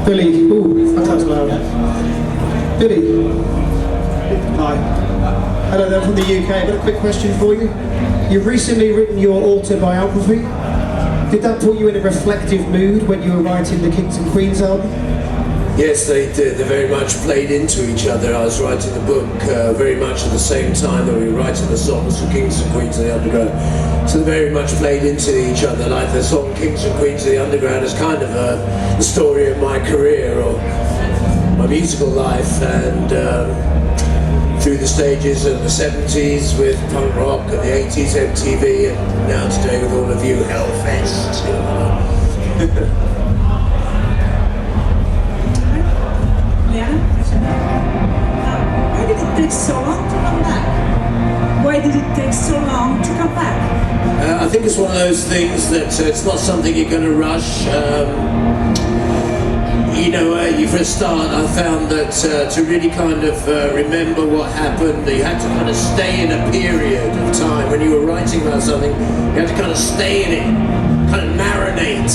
Billy, ooh, that's loud. Billy, hi. Hello there from the UK. I've got a quick question for you. You've recently written your autobiography. Did that put you in a reflective mood when you were writing the Kings and Queens album? Yes, they did. They very much played into each other. I was writing the book very much at the same time that we were writing the songs for Kings and Queens of the Underground. So they very much played into each other. Like the song Kings and Queens of the Underground is kind of the story of my career or my musical life, and through the stages of the 70s with punk rock and the 80s MTV, and now today with all of you, Hellfest. Why did it take so long to come back? Why did it take so long to come back? I think it's one of those things that it's not something you're going to rush. For a start, I found that to really kind of remember what happened, you had to kind of stay in a period of time. When you were writing about something, you had to kind of stay in it, kind of marinate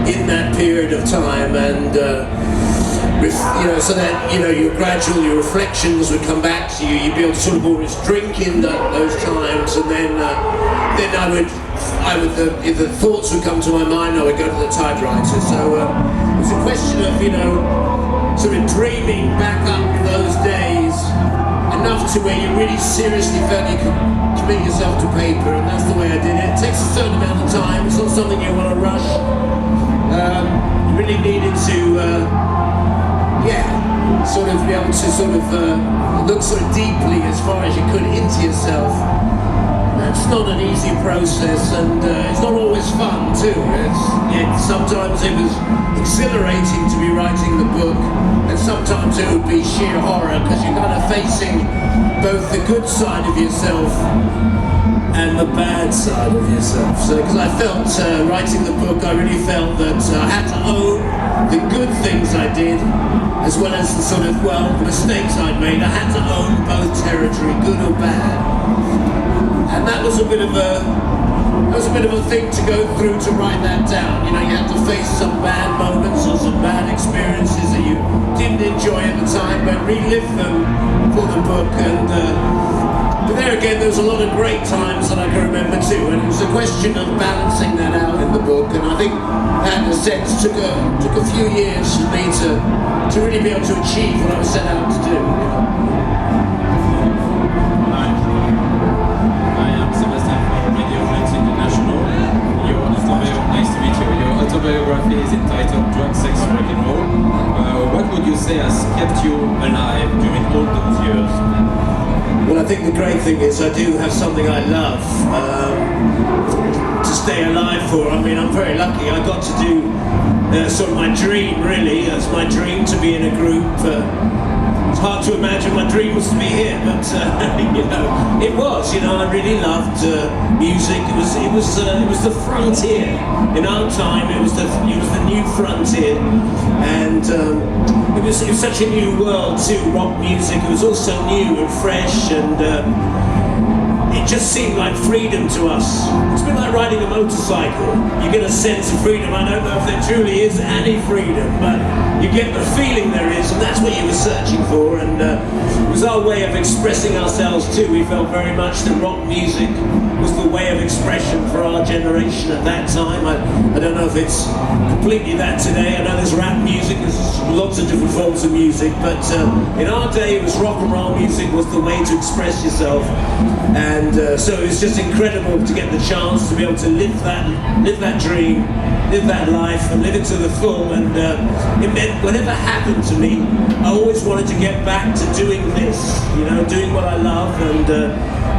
in that period of time, and so that your reflections would come back to you. You'd be able to sort of always drink in those times, and then the thoughts would come to my mind. I would go to the typewriter. So it's a question of sort of dreaming back up those days enough to where you really seriously felt you could commit yourself to paper, and that's the way I did it. It takes a certain amount of time. It's not something you want to rush. You really needed to. Sort of be able to sort of look sort of deeply as far as you could into yourself. It's not an easy process, and it's not always fun too. Sometimes it was exhilarating to be writing the book, and sometimes it would be sheer horror because you're kind of facing both the good side of yourself and the bad side of yourself. So, because I felt writing the book, I really felt that I had to own the good things I did, as well as the sort of the mistakes I'd made. I had to own both territory, good or bad, and that was a bit of a thing to go through to write that down. You had to face some bad moments or some bad experiences that you didn't enjoy at the time, but relive them for the book. And but there again, there was a lot of great times that I can remember too, and it was a question of balancing that out in the book. And I think that, in a sense, took a few years for me to really be able to achieve what I was set out to do. Hi, I am Sebastian from Radio France International. Nice to meet you. Your autobiography is entitled Drug, Sex, Rock and Roll. What would you say has kept you alive during all those years? Well, I think the great thing is I do have something I love to stay alive for. I mean, I'm very lucky. I got to do sort of my dream, really. It's my dream to be in a group. It's hard to imagine my dream was to be here, but it was. I really loved music. It was the frontier. In our time, it was the new frontier, and it was such a new world too. Rock music. It was also new and fresh, and it just seemed like freedom to us. It's been like riding a motorcycle. You get a sense of freedom. I don't know if there truly is any freedom, but you get the feeling there is, and that's what you were searching for. And it was our way of expressing ourselves too. We felt very much that rock music was the way of expression for our generation at that time. I don't know if it's completely that today. I know there's rap music, there's lots of different forms of music, but in our day it was rock and roll music was the way to express yourself. And so it was just incredible to get the chance to be able to live that dream, live that life, and live it to the full. And it meant whatever happened to me, I always wanted to get back to doing this, doing what I love, and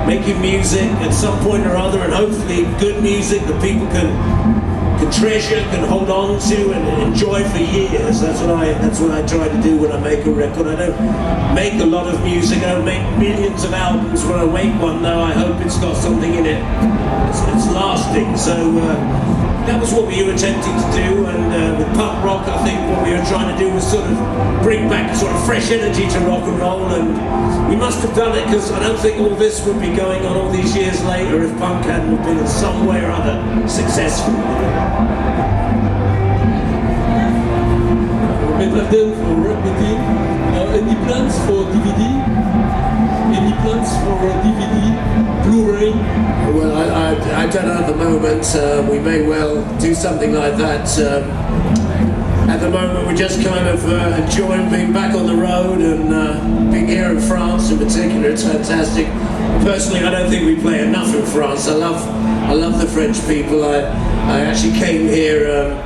making music at some point or other, and hopefully good music that people can treasure, can hold on to and enjoy for years. That's what I try to do when I make a record. I don't make a lot of music. I don't make millions of albums. When I make one, though, I hope it's got something in it. It's lasting. So that was what we were attempting to do. And with punk rock, I think what we were trying to do was sort of bring back sort of fresh energy to rock and roll. And we must have done it, because I don't think all this would be going on all these years later if punk hadn't been in some way or other successful. We've have done for Rock Meeting. Any plans for DVD? Any plans for DVD, Blu-ray? Well, I don't know at the moment. We may well do something like that. At the moment, we're just kind of enjoying being back on the road and being here in France in particular. It's fantastic. Personally, I don't think we play enough in France. I love the French people. I actually came here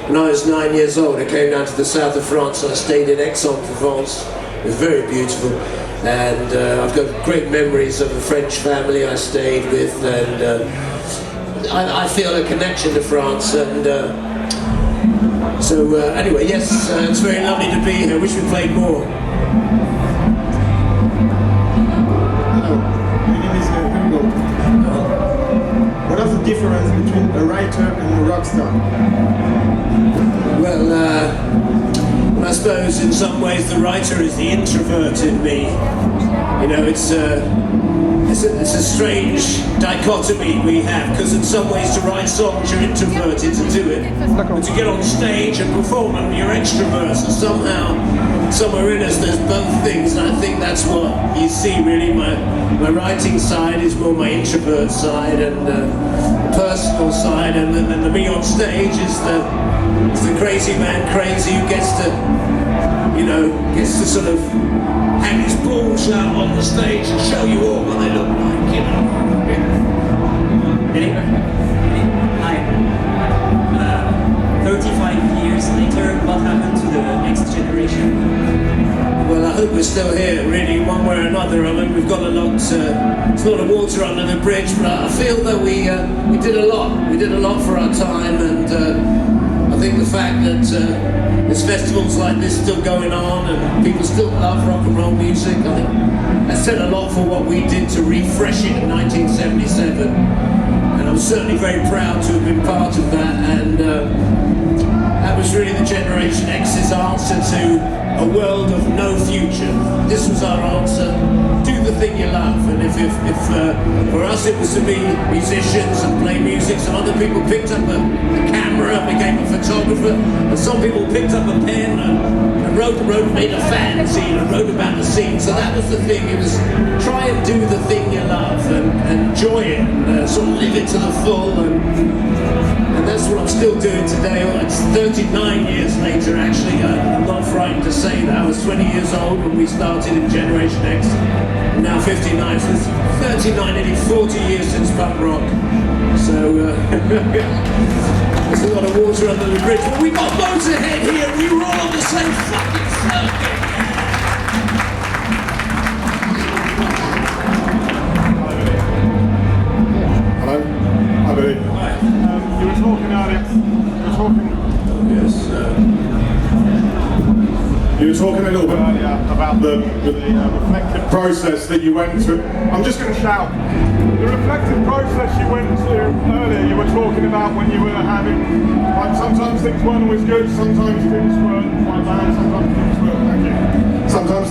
when I was 9 years old. I came down to the south of France and I stayed in Aix-en-Provence. It was very beautiful. And I've got great memories of the French family I stayed with, and I feel a connection to France. And so anyway, yes, it's very lovely to be here. Wish we played more. Hello, my name is Hugo. What is the difference between a writer and a rock star? Well, I suppose in some ways the writer is the introvert in me. You know, it's a strange dichotomy we have, because in some ways to write songs you're introverted to do it, but to get on stage and perform them you're extroverts, and somehow, somewhere in us there's both things, and I think that's what you see really. My writing side is more my introvert side, and the personal side, and the me on stage is the crazy man crazy who gets to sort of hang his balls out on the stage and show you all what they look like, you know. Hi. 35 years later, what happened to the next generation? Well, I hope we're still here, really, one way or another. I mean, we've got a lot, it's a lot of water under the bridge, but I feel that we did a lot. We did a lot for our time, and I think the fact that there's festivals like this still going on and people still love rock and roll music, I think that said a lot for what we did to refresh it in 1977. And I'm certainly very proud to have been part of that, and that was really the Generation X's answer to a world of no future. This was our answer. Do the thing you love. And if for us it was to be musicians and play music, some other people picked up a camera and became a photographer, and some people picked up a pen and wrote, made a fanzine and wrote about the scene. So that was the thing. It was try and do the thing you love and enjoy it, and sort of live it to the full. And that's what I'm still doing today. It's 39 years later, actually. I'm not frightened to say that. I was 20 years old when we started in Generation X. I'm now 59, so it's 39, nearly 40 years since punk rock. So there's a lot of water under the bridge. But we got loads ahead here. We were all on the same fucking circuit. Hello? Hi, Billy. You were talking earlier. You were talking a little bit earlier about the reflective process that you went through. I'm just going to shout. The reflective process you went through earlier, you were talking about when you were having, like, sometimes things weren't always good, sometimes things were quite bad, sometimes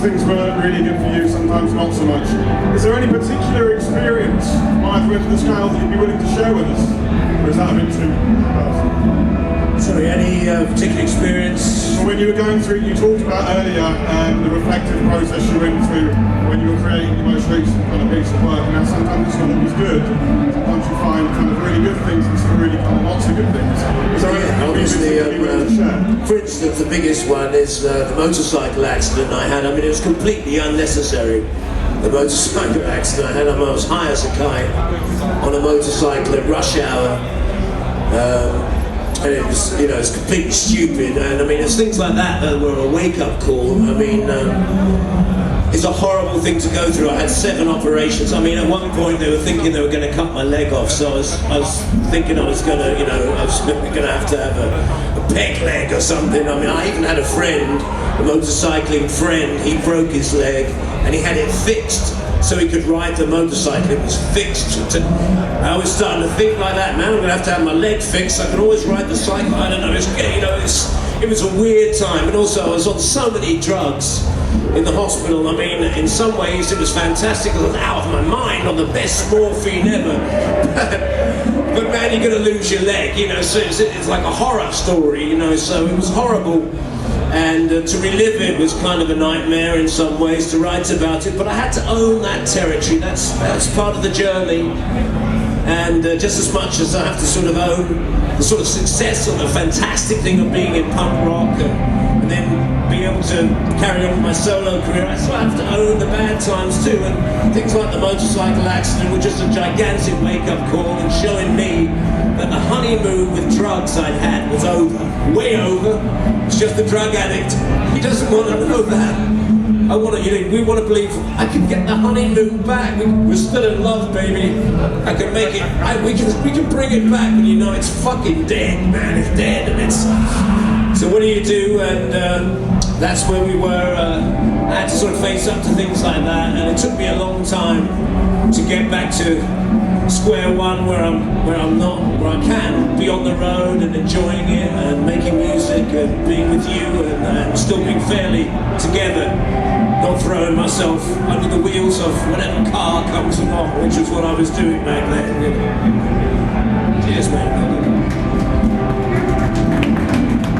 things were really good for you, sometimes not so much. Is there any particular experience on either end of the scale that you'd be willing to share with us? Or is that a bit too personal? Sorry, any particular experience? Well, when you were going through, you talked about earlier the reflective process you went through when you were creating your most recent kind of piece of work. Now, sometimes it's not always good. Sometimes you find kind of really good things and some really kind of not so good things. So obviously, for instance, the biggest one is the motorcycle accident I had. I mean, it was completely unnecessary. The motorcycle accident I had, I was high as a kite on a motorcycle at rush hour. And it was, you know, it's completely stupid. And I mean, it's things like that that were a wake-up call. I mean, it's a horrible thing to go through. I had 7 operations. I mean, at one point they were thinking they were going to cut my leg off, so I was thinking I was going to, you know, I was going to have a peg leg or something. I mean, I even had a friend, a motorcycling friend. He broke his leg and he had it fixed so he could ride the motorcycle. It was fixed. I was starting to think like that, man. I'm going to have my leg fixed. I can always ride the cycle. I don't know. It was a weird time. And also, I was on so many drugs in the hospital. I mean, in some ways, it was fantastic. I was out of my mind on the best morphine ever. But man, you're going to lose your leg, you know. So it's like a horror story, you know. So it was horrible. And to relive it was kind of a nightmare in some ways, to write about it, but I had to own that territory. That's part of the journey. And just as much as I have to sort of own the sort of success or the fantastic thing of being in punk rock and then be able to carry on with my solo career, I still have to own the bad times too. And things like the motorcycle accident were just a gigantic wake-up call and showing me that the honeymoon with drugs I'd had was over. Way over. It's just the drug addict. He doesn't want to know that. I want to, we want to believe I can get the honeymoon back. We're still in love, baby. I can make it. We can bring it back, but you know it's fucking dead, man. It's dead, and it's. So what do you do? And that's where we were. I had to sort of face up to things like that, and it took me a long time to get back to square one, where I can be on the road and enjoying it and making music and being with you and still being fairly together, not throwing myself under the wheels of whatever car comes along, which was what I was doing back then. You know. Cheers, man.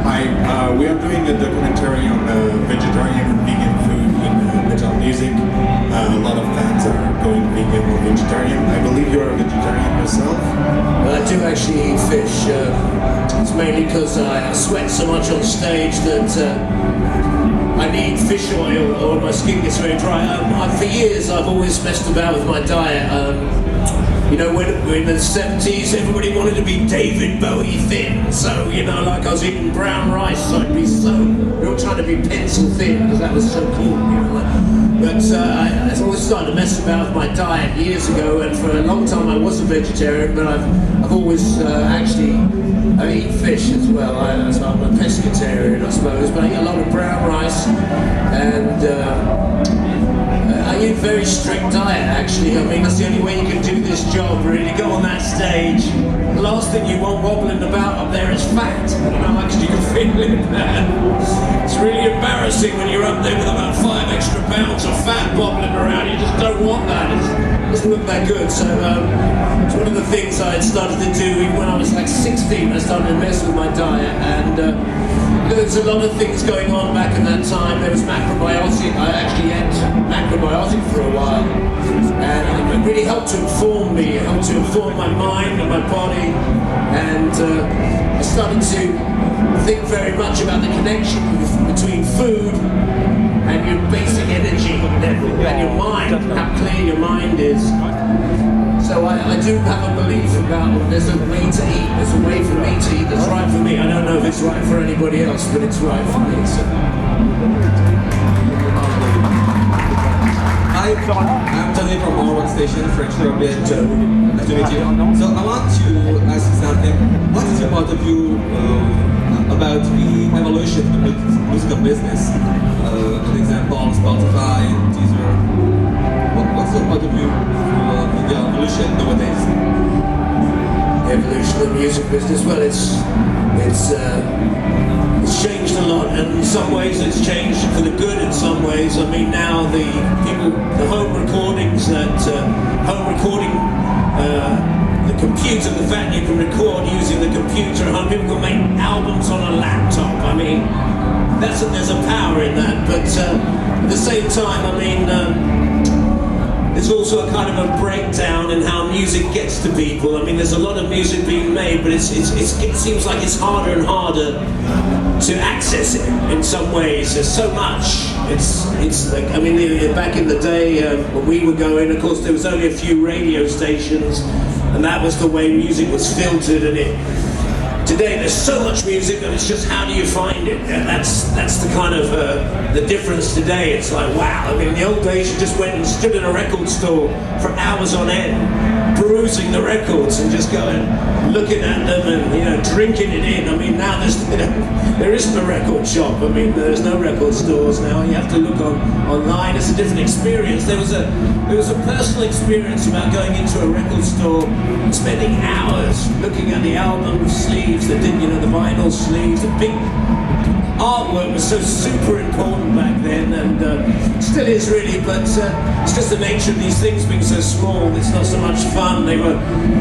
Hi, we are doing a documentary on vegetarian and vegan food in metal music. A lot of fans are going vegan or vegetarian. I believe you're a vegetarian yourself. I do actually eat fish. It's mainly because I sweat so much on stage that I need fish oil or my skin gets very dry. For years I've always messed about with my diet. You know, when in the 70s, everybody wanted to be David Bowie thin. So, you know, like I was eating brown rice, so I'd be we were trying to be pencil thin because that was so cool, you know. But I always started to mess about with my diet years ago, and for a long time I was a vegetarian, but I've always I eat fish as well. So I'm a pescatarian, I suppose, but I eat a lot of brown rice, and I eat a very strict diet, actually. I mean, that's the only way you can do this job, really. Go on that stage, the last thing you want wobbling about up there is fat. I don't know how much you can feel it, man. It's really embarrassing when you're up there with about 5 extra pounds of fat bobbling around. You just don't want that. It doesn't look that good. So it's one of the things I had started to do even when I was like 16. I started to mess with my diet, and there's a lot of things going on back in that time. There was macrobiotic. I actually ate macrobiotic for a while, and it really helped to inform me. It helped to inform my mind and my body, and I started to think very much about the connection between food and your basic energy level and your mind, how clear your mind is. So I do have a belief about there's a way to eat, there's a way for me to eat that's right for me. I don't know if it's right for anybody else, but it's right for me. So. Hi, I'm Johnny from our rock station, French European. Nice to meet you. So I want to ask you something. What is your point of view about the evolution of the musical business? An example, Spotify, Deezer. What's your point of view of the evolution nowadays? The evolution of the music business, well, it's changed a lot, and in some ways it's changed for the good. In some ways, I mean, now the home recordings the computer, the fact you can record using the computer at home, people can make albums on a laptop. I mean, there's a power in that, but at the same time, I mean. There's also a kind of a breakdown in how music gets to people. I mean, there's a lot of music being made, but it seems like it's harder and harder to access it in some ways. There's so much. It's like, I mean, back in the day when we were going, of course, there was only a few radio stations, and that was the way music was filtered. And today there's so much music, and it's just how do you find it? And that's the kind of the difference today. It's like, wow. I mean, in the old days you just went and stood in a record store for hours on end, perusing the records and just going, looking at them and drinking it in. I mean, now there isn't a record shop. I mean, there's no record stores now. You have to look online. It's a different experience. There was a personal experience about going into a record store and spending hours looking at the album sleeves, the vinyl sleeves, the big artwork was so super important back then, and still is really, but it's just the nature of these things being so small, it's not so much fun. They were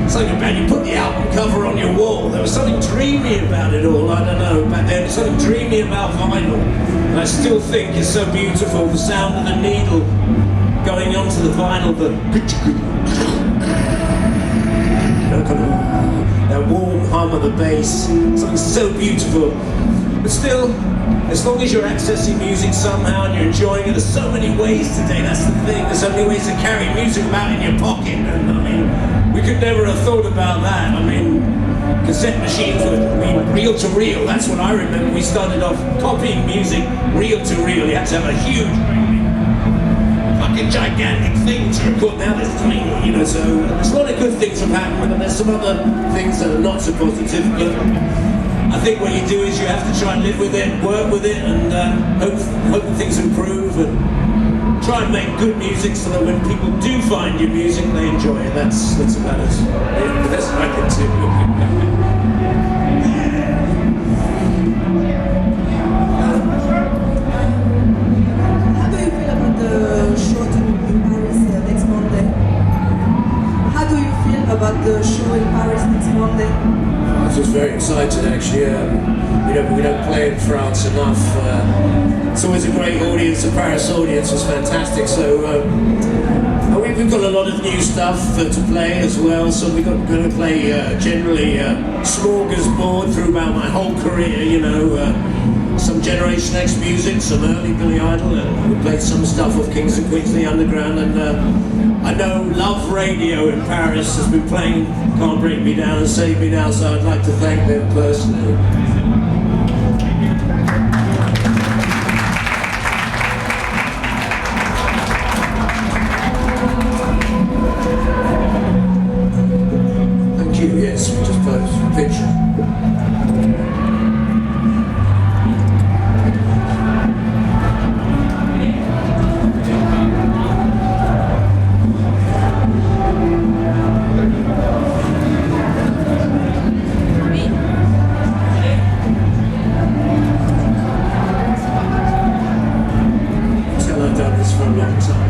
something about, you put the album cover on your wall, there was something dreamy about it all, I don't know, back then, something dreamy about vinyl, and I still think it's so beautiful, the sound of the needle going onto the vinyl, that warm hum of the bass, something so beautiful. But still, as long as you're accessing music somehow and you're enjoying it, there's so many ways today, that's the thing, there's so many ways to carry music about in your pocket, and I mean, we could never have thought about that. I mean, cassette machines were, reel to reel, that's what I remember. We started off copying music reel to reel, you had to have a huge, fucking gigantic thing to record. Now there's tiny, you know, so there's a lot of good things have happened, and there's some other things that are not so positive, but I think what you do is you have to try and live with it, work with it, and hope that things improve, and try and make good music so that when people do find your music, they enjoy it. That's about it. Yeah, the best I can do. How do you feel about the show in Paris next Monday? How do you feel about the show in Paris next Monday? I was just very excited actually. We don't play in France enough. It's always a great audience. The Paris audience was fantastic. So we've got a lot of new stuff to play as well. So we're going to play generally smorgasbord throughout my whole career. You know, some Generation X music, some early Billy Idol, and we played some stuff of Kings and Queens of the Underground. And I know Love Radio in Paris has been playing Can't Break Me Down and Save Me Now, so I'd like to thank them personally. Thank you, yes, we just posed a picture. I've done this for a long time.